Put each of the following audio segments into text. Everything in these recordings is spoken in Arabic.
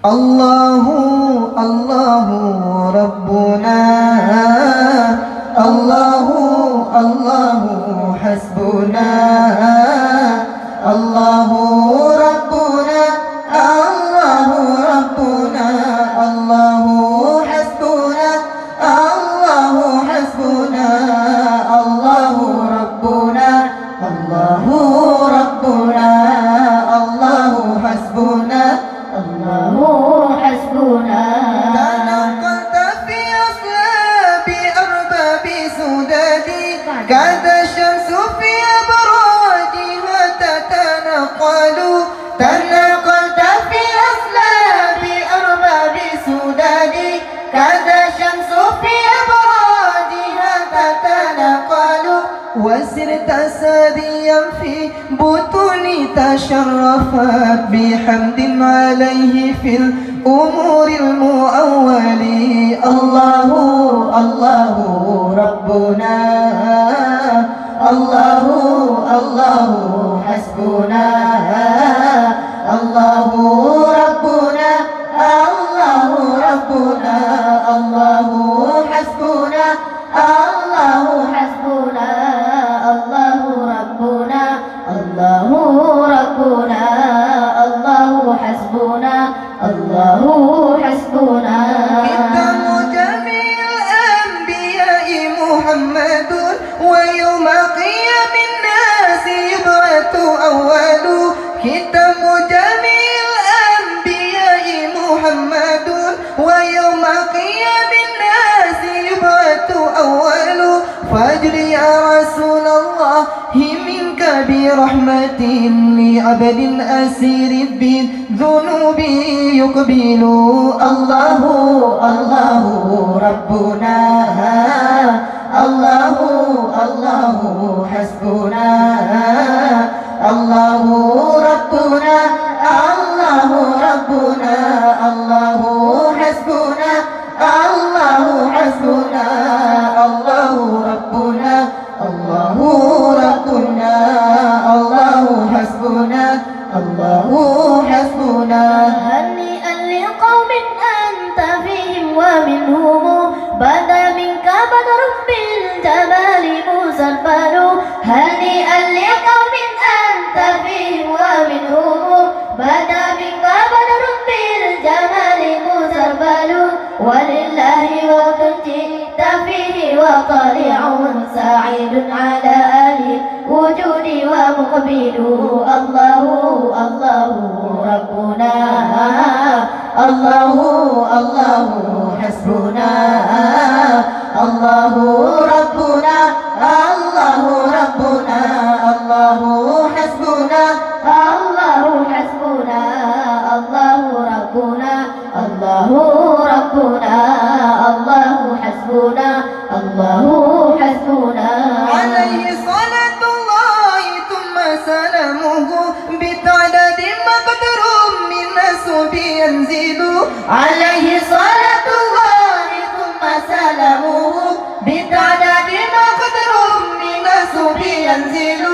الله الله ربنا الله الله حسبنا الله ربنا الله ربنا الله حسبنا الله حسبنا الله ربنا الله ربنا الله حسبنا الله حسبنا. تنقلت في أصلاب أرباب سدادي كاد الشمس في أبراجها تتنقل تنقلت في أصلاب أرباب سدادي كاد الشمس في أبراجها تتنقل وسرت سريا في بطون تشرفت بحمد عليه في الأمور المؤول الله الله ربنا الله الله حسبنا الله ربنا الله ربنا الله حسبنا الله حسبنا الله ربنا الله ربنا الله حسبنا الله حسبنا. ختام جميع الأنبياء محمد ويوم قيام الناس يبعث أول ختام جميع الأنبياء محمد ويوم قيام الناس يبعث أول فاجر يا رسول الله منك برحمة لعبد أسير بالذنوب يقبل الله الله ربنا الله الله حسبنا الله ربنا الله ربنا الله حسبنا الله حسبنا الله ربنا الله ربنا الله حسبنا الله حسبنا. هنيئا لقوم أنت فيهم ومنهم بدا منك بدر بالجمال مسبل هنيئا لقوم أنت فيهم ومنهم بدا منك بدر بالجمال مسبل ولله وقت جئت فيه وطالع سعيد على أهل وجود ومقبل الله الله ربنا الله الله حسبنا الله ربنا الله ربنا الله حسبنا الله حسبنا الله ربنا الله ربنا الله حسبنا الله حسبنا. عليه صلاة الله ثم سلامه بتعداد مقدر من نسب ينزل عليه صلاة الله ثم سلامه بتعداد مقدر من نسب ينزل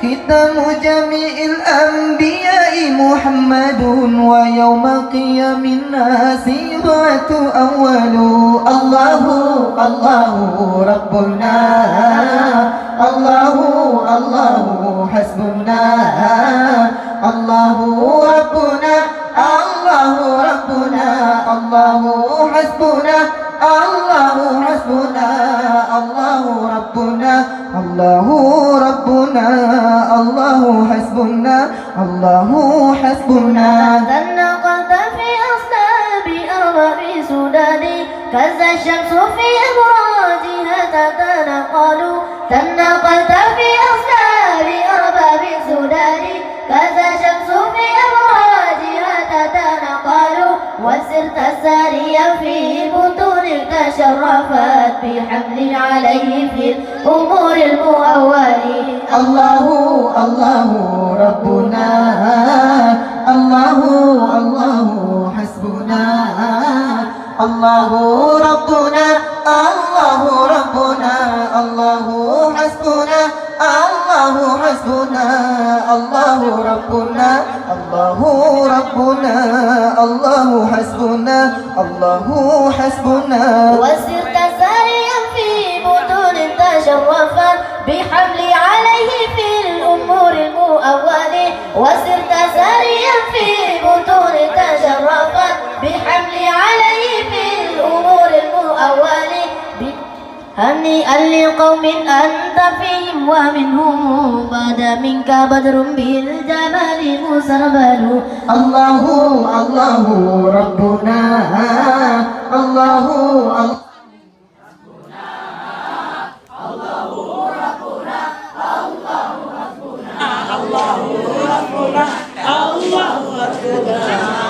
ختام جميع الأنبياء محمد ويوم قيام الناس يبعث أول الله الله ربنا الله الله حسبنا الله ربنا الله ربنا الله حسبنا الله حسبنا الله ربنا الله ربنا الله حسبنا الله حسبنا. تنقلت في أصلاب أرباب سدادي كذا الشمس في أبراجها تتنقل تنقلت في أصلاب أرباب سدادي كذا الشمس في أبراجها تتنقل وسرت ساريا في بطون تشرفت بحمل عليه في الأمور المؤول الله الله ربنا الله الله حسبنا الله ربنا الله ربنا الله حسبنا الله حسبنا الله ربنا الله ربنا الله حسبنا الله حسبنا وسرت ساريا في بطون تشرفت بحمل عليه في الأمور المؤول وسرت ساريا في بطون تشرفت بحمل عليه في الأمور المؤول هنيئا لقوم أنت فيهم ومنهم بدا منك بدر بالجمال مسربل الله الله ربنا الله الله الله ربنا الله أكبر